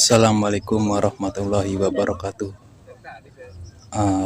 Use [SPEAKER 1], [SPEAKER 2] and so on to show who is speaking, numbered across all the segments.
[SPEAKER 1] Assalamualaikum warahmatullahi wabarakatuh.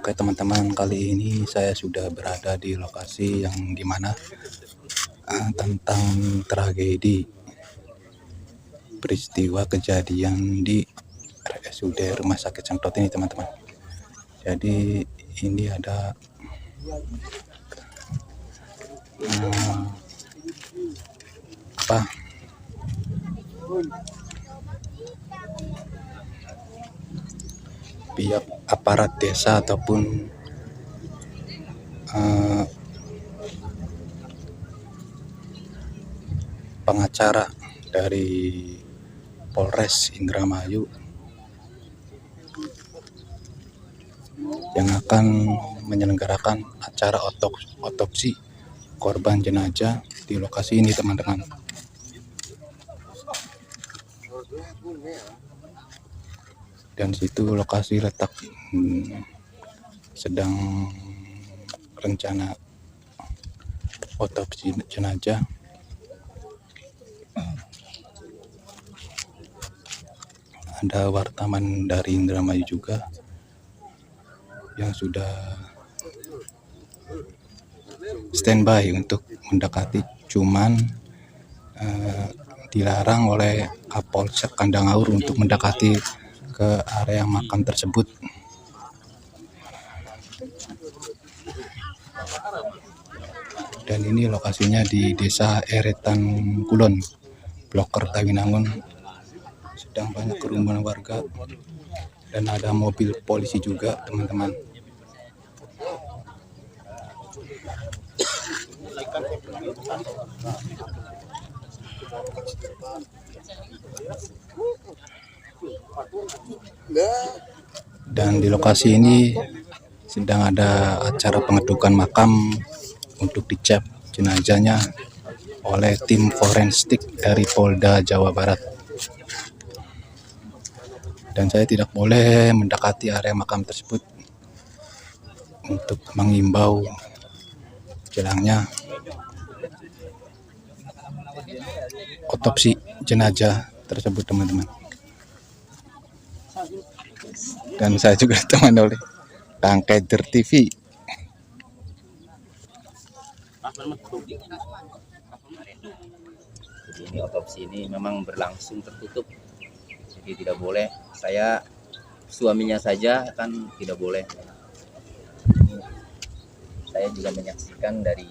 [SPEAKER 1] Oke teman-teman, kali ini saya sudah berada di lokasi yang dimana tentang tragedi peristiwa kejadian di RSUD Rumah Sakit Semprot ini teman-teman. Jadi ini ada pihak aparat desa ataupun pengacara dari Polres Indramayu yang akan menyelenggarakan acara otopsi korban jenazah di lokasi ini teman-teman. Dan situ lokasi letak sedang rencana otopsi jenazah. Ada wartawan dari Indramayu juga yang sudah standby untuk mendekati, cuman dilarang oleh Kapolsek Kandangaur untuk mendekati ke area makam tersebut. Dan ini lokasinya di Desa Eretan Kulon, Blok Kertawinangun. Sedang banyak kerumunan warga dan ada mobil polisi juga teman-teman. Dan di lokasi ini sedang ada acara pengedukan makam untuk dicap jenazahnya oleh tim forensik dari Polda Jawa Barat. Dan saya tidak boleh mendekati area makam tersebut untuk mengimbau jelangnya otopsi jenazah tersebut teman-teman. Dan saya juga ditemani oleh Kang Keder TV.
[SPEAKER 2] Ini otopsi ini memang berlangsung tertutup, jadi tidak boleh. Saya suaminya saja kan tidak boleh. Saya juga menyaksikan dari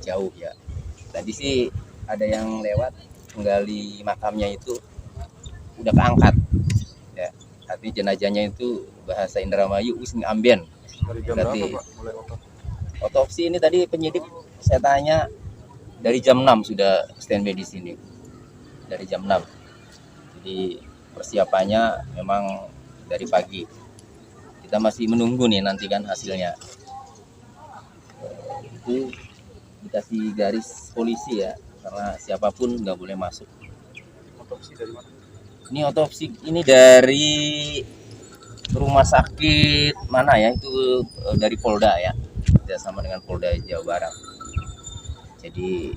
[SPEAKER 2] jauh ya. Tadi sih ada yang lewat menggali makamnya itu udah keangkat ya. Tapi jenazahnya itu bahasa Indramayu using ambien. Berarti otopsi ini tadi penyidik saya tanya dari jam 6 sudah standby di sini. Dari jam 6. Jadi persiapannya memang dari pagi. Kita masih menunggu nih nanti kan hasilnya. Itu dikasih garis polisi ya, karena siapapun nggak boleh masuk.
[SPEAKER 3] Otopsi dari mana?
[SPEAKER 2] Ini otopsi ini dari rumah sakit mana ya, itu dari Polda ya, kerjasama dengan Polda Jawa Barat. Jadi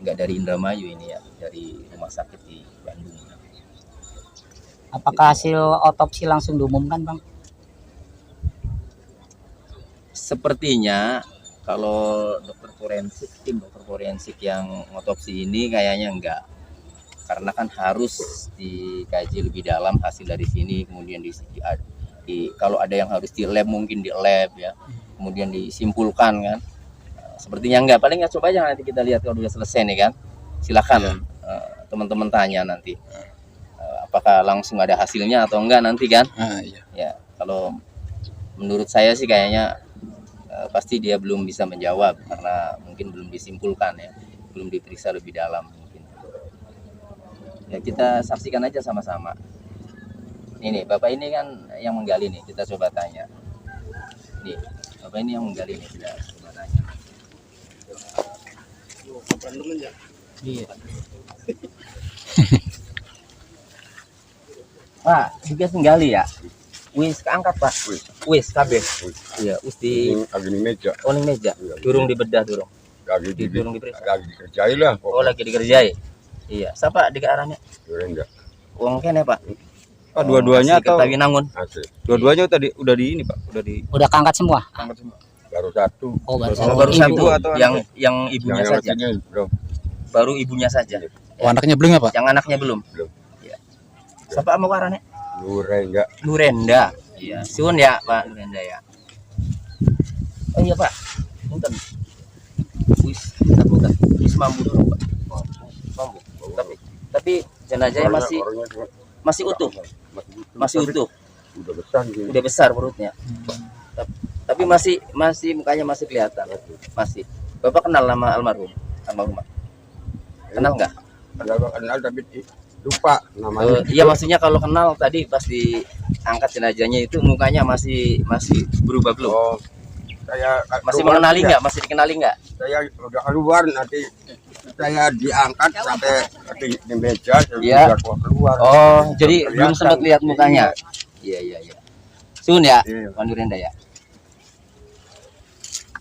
[SPEAKER 2] nggak dari Indramayu ini ya, dari rumah sakit di Bandung.
[SPEAKER 4] Apakah hasil otopsi langsung diumumkan, Bang?
[SPEAKER 2] Sepertinya kalau tim dokter forensik yang otopsi ini kayaknya enggak. Karena kan harus dikaji lebih dalam hasil dari sini, kemudian kalau ada yang harus di lab mungkin di lab ya, kemudian disimpulkan kan. Sepertinya enggak, paling nggak coba aja nanti kita lihat kalau udah selesai nih kan. Silakan teman-teman tanya nanti apakah langsung ada hasilnya atau enggak nanti kan.
[SPEAKER 1] Iya.
[SPEAKER 2] Ya, kalau menurut saya sih kayaknya pasti dia belum bisa menjawab karena mungkin belum disimpulkan ya, belum diperiksa lebih dalam mungkin. Ya kita saksikan aja sama-sama. Ini Bapak ini kan yang menggali nih, kita coba tanya. Nih, Bapak ini yang menggali nih, kita coba tanya.
[SPEAKER 4] Iya.
[SPEAKER 2] Pak, juga menggali ya? Wis keangkat Pak. Wis kabeh. Iya, wis di
[SPEAKER 3] Agni meja.
[SPEAKER 2] oning meja. Durung dibedah durung.
[SPEAKER 3] Lagi
[SPEAKER 2] Durung diperiksa.
[SPEAKER 3] lagi dikerjain lah.
[SPEAKER 2] Oh, lagi dikerjai. Iya, siapa di arahnya?
[SPEAKER 3] Enggak.
[SPEAKER 2] Wong kene Pak.
[SPEAKER 3] Pak, dua-duanya
[SPEAKER 2] Asli
[SPEAKER 3] atau
[SPEAKER 2] Kertawinangun.
[SPEAKER 3] asli? Dua-duanya udah di ini Pak, udah di
[SPEAKER 4] Udah keangkat semua.
[SPEAKER 3] baru satu.
[SPEAKER 4] Oh, baru
[SPEAKER 2] Oh,
[SPEAKER 4] satu.
[SPEAKER 2] baru
[SPEAKER 3] Ibu
[SPEAKER 2] satu
[SPEAKER 3] atau
[SPEAKER 2] yang ibunya
[SPEAKER 3] yang
[SPEAKER 2] saja.
[SPEAKER 3] lakinya belum.
[SPEAKER 2] Baru ibunya saja.
[SPEAKER 1] Oh, anaknya belum ya Pak?
[SPEAKER 2] Yang anaknya belum.
[SPEAKER 3] Belum.
[SPEAKER 2] Ya. Siapa mau warane?
[SPEAKER 3] Lure enggak.
[SPEAKER 2] Lurenda. Iya, suun ya Pak Lurenda ya. Oh iya Pak. Punten. Bukan. Wis mambu dulu Pak. Oh, mambu. Tapi jenazahnya
[SPEAKER 3] Orangnya cuma
[SPEAKER 2] masih utuh. Masih
[SPEAKER 3] Tapi
[SPEAKER 2] utuh.
[SPEAKER 3] Udah besar gitu.
[SPEAKER 2] Udah besar perutnya. Tapi masih mukanya masih kelihatan. Masih. Bapak kenal nama almarhumah? Kenal nggak?
[SPEAKER 3] Kenal tapi lupa namanya.
[SPEAKER 2] Iya maksudnya kalau kenal tadi pas diangkat jenazahnya itu mukanya masih berubah belum?
[SPEAKER 3] Oh, saya
[SPEAKER 2] Masih
[SPEAKER 3] keluar
[SPEAKER 2] mengenali
[SPEAKER 3] tidak.
[SPEAKER 2] nggak? Masih dikenali nggak?
[SPEAKER 3] Saya udah keluar nanti saya diangkat sampai di meja saya
[SPEAKER 2] Iya.
[SPEAKER 3] udah keluar.
[SPEAKER 2] Oh, jadi belum
[SPEAKER 3] Kelihatan.
[SPEAKER 2] sempat lihat mukanya. Iya. Sun ya,
[SPEAKER 3] Iya.
[SPEAKER 2] Pak Nurenda ya.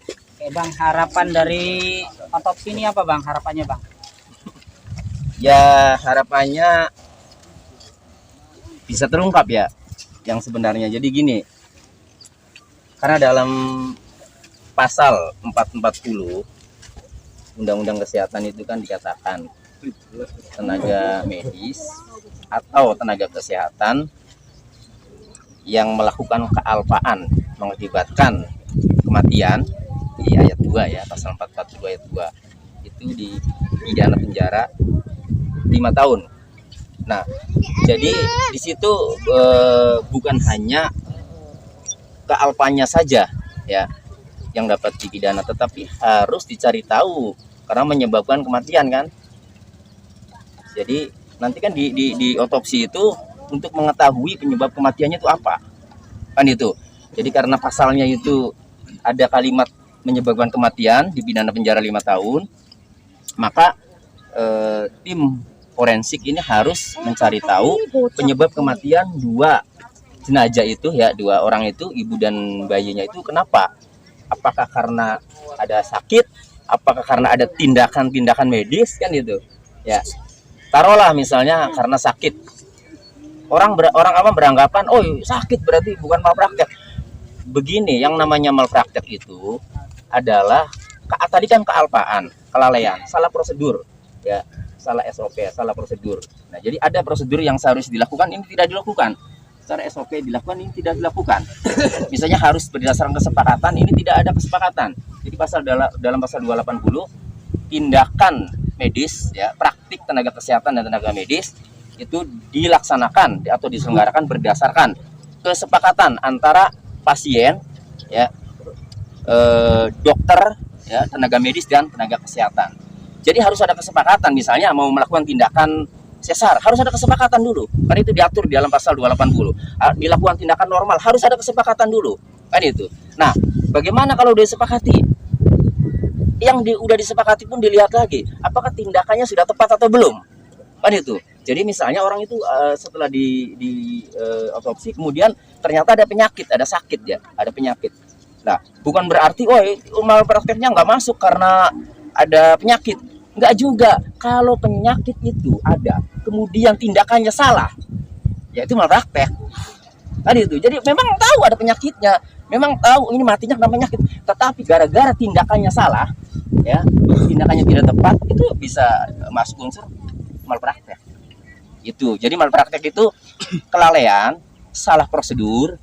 [SPEAKER 4] Oke Bang, harapan dari otopsi ini apa Bang? Harapannya Bang?
[SPEAKER 2] Ya harapannya bisa terungkap ya yang sebenarnya. Jadi gini, karena dalam pasal 440 Undang-Undang Kesehatan itu kan dikatakan tenaga medis atau tenaga kesehatan yang melakukan kealpaan mengakibatkan kematian di ayat 2 ya, pasal 442 ayat 2 itu dipidana penjara 5 tahun. Nah, jadi di situ bukan hanya kealpannya saja ya yang dapat dipidana, tetapi harus dicari tahu karena menyebabkan kematian kan. Jadi nanti kan di otopsi itu untuk mengetahui penyebab kematiannya itu apa kan itu. Jadi karena pasalnya itu ada kalimat menyebabkan kematian dipidana penjara 5 tahun, maka tim forensik ini harus mencari tahu penyebab kematian dua jenazah itu ya, dua orang itu, ibu dan bayinya itu kenapa? Apakah karena ada sakit? Apakah karena ada tindakan-tindakan medis kan gitu ya. Taruhlah misalnya karena sakit, orang awam beranggapan oh sakit berarti bukan malpraktek. Begini, yang namanya malpraktek itu adalah tadi kan kealpaan, kelalaian, salah prosedur ya, salah SOP, salah prosedur. Nah jadi ada prosedur yang seharusnya dilakukan, ini tidak dilakukan. Secara SOP dilakukan, ini tidak dilakukan. Misalnya harus berdasarkan kesepakatan, ini tidak ada kesepakatan. Jadi dalam pasal 280 tindakan medis ya, praktik tenaga kesehatan dan tenaga medis itu dilaksanakan atau diselenggarakan berdasarkan kesepakatan antara pasien ya, dokter ya, tenaga medis dan tenaga kesehatan. Jadi harus ada kesepakatan, misalnya mau melakukan tindakan sesar harus ada kesepakatan dulu, kan itu diatur di dalam pasal 280. Dilakukan tindakan normal harus ada kesepakatan dulu, kan itu. Nah, bagaimana kalau udah disepakati? Yang udah disepakati pun dilihat lagi, apakah tindakannya sudah tepat atau belum, kan itu. Jadi misalnya orang itu setelah di otopsi kemudian ternyata ada penyakit, ada sakit ya, ada penyakit. Nah, bukan berarti malprakteknya nggak masuk karena ada penyakit. Enggak juga. Kalau penyakit itu ada, kemudian tindakannya salah, ya itu malpraktek. Tadi itu. Jadi memang tahu ada penyakitnya, memang tahu ini matinya karena penyakit, tetapi gara-gara tindakannya salah, ya, tindakannya tidak tepat, itu bisa masuk unsur malpraktek. Itu. Jadi malpraktek itu kelalaian, salah prosedur,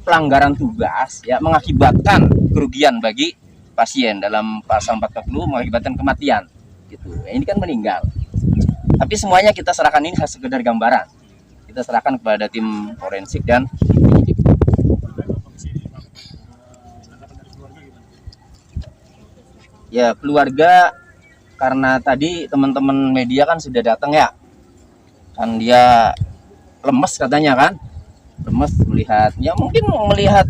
[SPEAKER 2] pelanggaran tugas, ya, mengakibatkan kerugian bagi pasien dalam pasal 40 mengakibatkan kematian. Gitu. Ya, ini kan meninggal. Tapi semuanya kita serahkan, ini sekedar gambaran. Kita serahkan kepada tim forensik dan penyidik. Ya, keluarga karena tadi teman-teman media kan sudah datang ya. Kan dia lemes katanya kan. Lemes melihat, ya mungkin melihat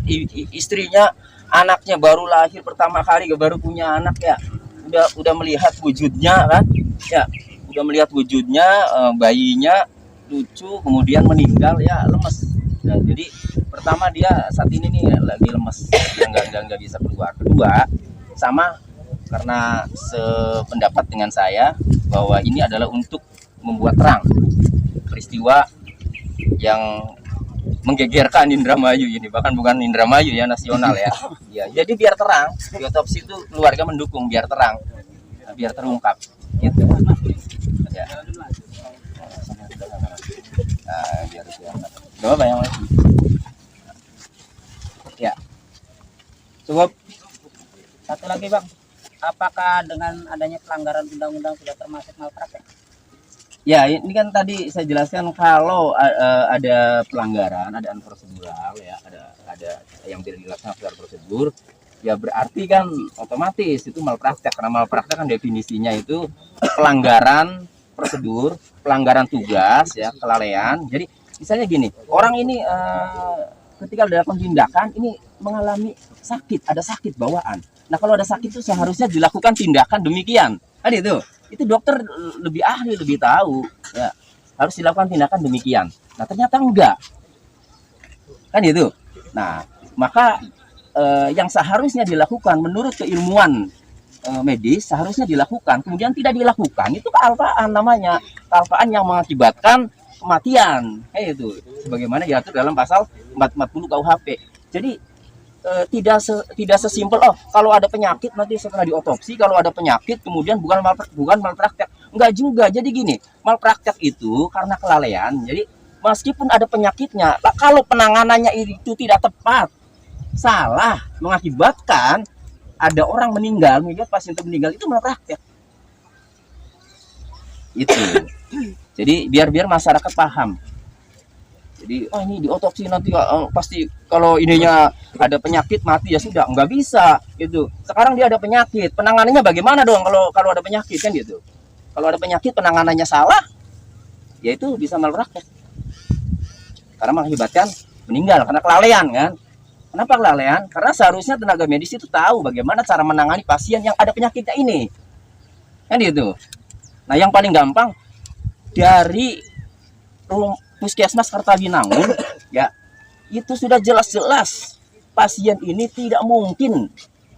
[SPEAKER 2] istrinya, anaknya baru lahir pertama kali, baru punya anak ya. Udah melihat wujudnya kan ya, udah melihat wujudnya, bayinya lucu kemudian meninggal ya, lemes ya. Jadi pertama dia saat ini nih lagi lemes, dia nggak bisa keluar. Kedua, sama karena sependapat dengan saya bahwa ini adalah untuk membuat terang peristiwa yang menggegerkan Indramayu ini, bahkan bukan Indramayu ya, nasional ya. Ya, jadi biar terang, di otopsi itu keluarga mendukung biar terang, biar terungkap gitu. Ya. Nah, biar berapa yang lagi? Ya. Cukup.
[SPEAKER 4] Satu lagi bang, apakah dengan adanya pelanggaran undang-undang sudah termasuk malpraktek?
[SPEAKER 2] Ya, ini kan tadi saya jelaskan kalau ada pelanggaran, ada prosedural ya, ada yang tidak dilaksanakan secara prosedur, ya berarti kan otomatis itu malpraktek. Karena malpraktek kan definisinya itu pelanggaran prosedur, pelanggaran tugas ya, kelalaian. Jadi misalnya gini, orang ini ketika dilakukan tindakan ini mengalami sakit, ada sakit bawaan. Nah, kalau ada sakit itu seharusnya dilakukan tindakan demikian. Kan itu dokter lebih ahli, lebih tahu ya, harus dilakukan tindakan demikian. Nah, ternyata enggak, kan itu. Nah, maka yang seharusnya dilakukan menurut keilmuan medis seharusnya dilakukan, kemudian tidak dilakukan, itu kealpaan namanya, kealpaan yang mengakibatkan kematian. Itu sebagaimana diatur dalam pasal 440 KUHP. Jadi tidak sesimpel kalau ada penyakit nanti setelah diotopsi, kalau ada penyakit kemudian bukan malpraktek. Enggak juga. Jadi gini, malpraktek itu karena kelalaian. Jadi meskipun ada penyakitnya, kalau penanganannya itu tidak tepat, salah, mengakibatkan ada orang meninggal, pasien itu meninggal, itu malpraktek. Itu. Jadi biar masyarakat paham. Jadi ini diotopsi nanti pasti kalau ininya ada penyakit mati ya sudah, nggak bisa gitu. Sekarang dia ada penyakit, penanganannya bagaimana dong kalau ada penyakit kan gitu. Kalau ada penyakit penanganannya salah, ya itu bisa malpraktek. Karena mengakibatkan meninggal karena kelalaian kan. Kenapa kelalaian? Karena seharusnya tenaga medis itu tahu bagaimana cara menangani pasien yang ada penyakitnya ini. Kan gitu. Nah, yang paling gampang dari Puskesmas Kertawinangun ya, itu sudah jelas-jelas pasien ini tidak mungkin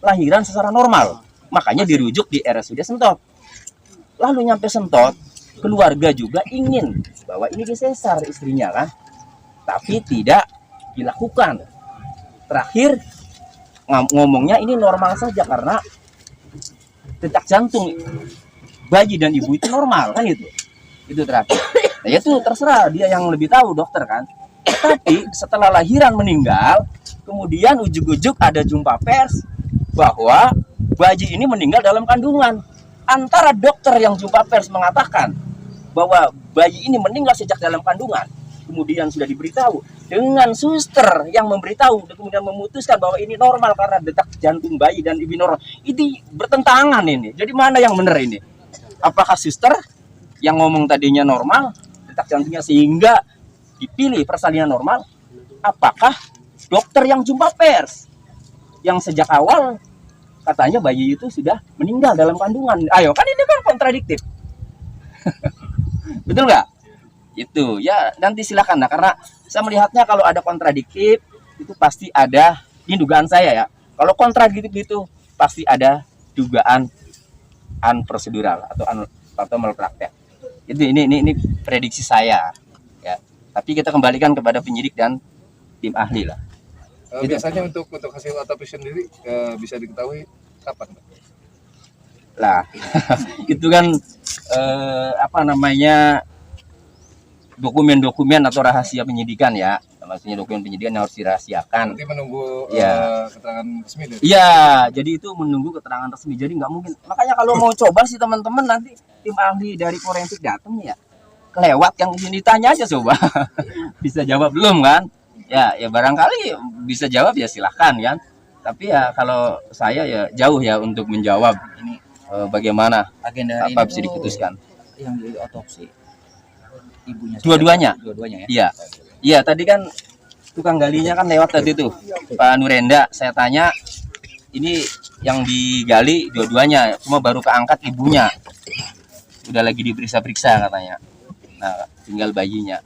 [SPEAKER 2] lahiran secara normal, makanya dirujuk di RSUD Sentot. Lalu nyampe Sentot, keluarga juga ingin bahwa ini disesar istrinya kan, tapi tidak dilakukan. Terakhir ngomongnya ini normal saja karena detak jantung bayi dan ibu itu normal kan itu terakhir. Nah, itu terserah dia yang lebih tahu, dokter kan. Tapi setelah lahiran meninggal, kemudian ujuk-ujuk ada jumpa pers bahwa bayi ini meninggal dalam kandungan. Antara dokter yang jumpa pers mengatakan bahwa bayi ini meninggal sejak dalam kandungan, kemudian sudah diberitahu, dengan suster yang memberitahu dan kemudian memutuskan bahwa ini normal karena detak jantung bayi dan ibu normal. Ini bertentangan ini. Jadi mana yang benar ini? Apakah suster yang ngomong tadinya normal detak jantungnya sehingga dipilih persalinan normal, apakah dokter yang jumpa pers yang sejak awal katanya bayi itu sudah meninggal dalam kandungan? Ayo, kan ini kan kontradiktif. Betul nggak? Itu ya, nanti silakan. Nah, karena saya melihatnya kalau ada kontradiktif itu pasti ada, ini dugaan saya ya, kalau kontradiktif itu pasti ada dugaan unprosedural atau malpraktek. Itu ini prediksi saya ya. Tapi kita kembalikan kepada penyidik dan tim ahli lah.
[SPEAKER 5] Biasanya untuk hasil otopsi sendiri bisa diketahui kapan, Pak?
[SPEAKER 2] Lah, itu kan dokumen-dokumen atau rahasia penyidikan ya. Maksudnya dokumen penyidikan yang harus dirahasiakan.
[SPEAKER 5] Nanti menunggu keterangan resmi deh.
[SPEAKER 2] Iya, jadi itu menunggu keterangan resmi. Jadi nggak mungkin. Makanya kalau mau coba sih teman-teman, nanti tim ahli dari forensik datang ya, kelewat yang ini ditanya aja coba. Bisa jawab belum kan? Ya barangkali bisa jawab ya silahkan kan. Tapi ya kalau saya ya jauh ya untuk menjawab ini bagaimana
[SPEAKER 4] Agenda
[SPEAKER 2] apa bisa diputuskan.
[SPEAKER 4] Yang diotopsi ibunya.
[SPEAKER 2] Dua-duanya
[SPEAKER 4] ya.
[SPEAKER 2] Iya. Iya, tadi kan tukang galinya kan lewat tadi tuh, Pak Nurenda. Saya tanya, ini yang digali dua-duanya, cuma baru keangkat ibunya. Udah lagi diperiksa-periksa katanya. Nah, tinggal bayinya.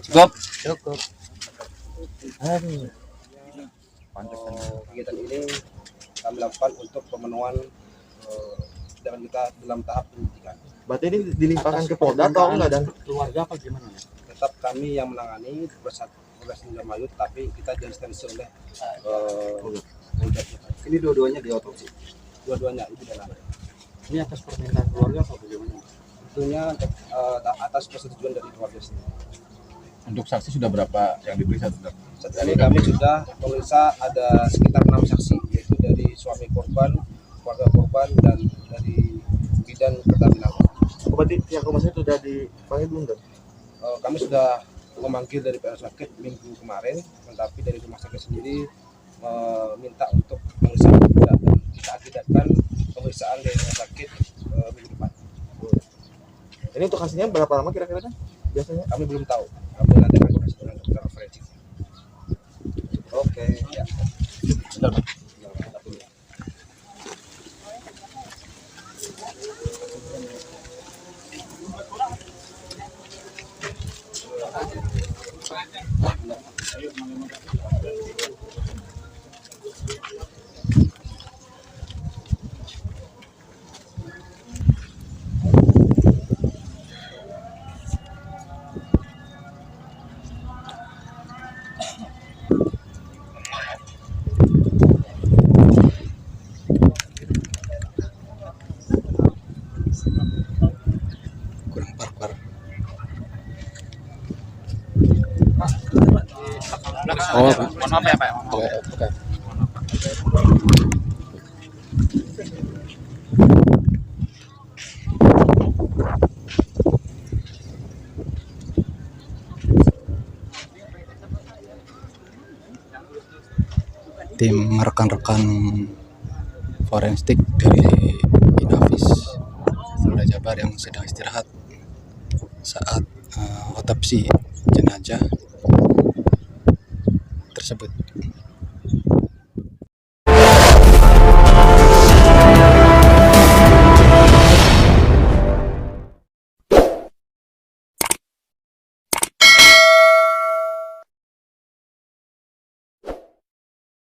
[SPEAKER 2] Cukup?
[SPEAKER 3] Kegiatan ini kami lakukan untuk pemenuhan sedangkan kita dalam tahap penyidikan.
[SPEAKER 6] Berarti ini dilimpahkan ke Polda atau enggak dan
[SPEAKER 4] keluarga apa gimana?
[SPEAKER 6] tetap kami yang menangani Polres Indramayu, tapi kita diasistensi oleh Polda.
[SPEAKER 5] Ini dua-duanya diotopsi.
[SPEAKER 6] Dua-duanya ibu dan anak.
[SPEAKER 5] Ini atas permintaan keluarga atau bagaimana?
[SPEAKER 6] Tentunya atas persetujuan dari keluarga sendiri.
[SPEAKER 5] Untuk saksi sudah berapa yang diperiksa?
[SPEAKER 6] Saat ini kami sudah memeriksa ada sekitar 6 saksi, yaitu dari suami korban, keluarga korban, dan dari bidan Pertamina.
[SPEAKER 5] Berarti pihak rumah sakit sudah dipanggil belum?
[SPEAKER 6] Kami sudah memanggil dari pihak sakit minggu kemarin, tetapi dari rumah sakit sendiri meminta untuk memeriksa dan kita agendakan pemeriksaan dari rumah sakit minggu depan.
[SPEAKER 5] Ini untuk hasilnya berapa lama kira-kira? Biasanya?
[SPEAKER 6] Kami belum tahu. Kami nanti akan koordinasi dengan dokter forensik.
[SPEAKER 5] Oke.
[SPEAKER 6] Ya.
[SPEAKER 1] kurang parpar. Oh,
[SPEAKER 4] Mohon maaf ya Pak.
[SPEAKER 1] oke. Tim rekan-rekan forensik dari Inavis Polda Jabar yang sedang istirahat saat otopsi jenazah tersebut.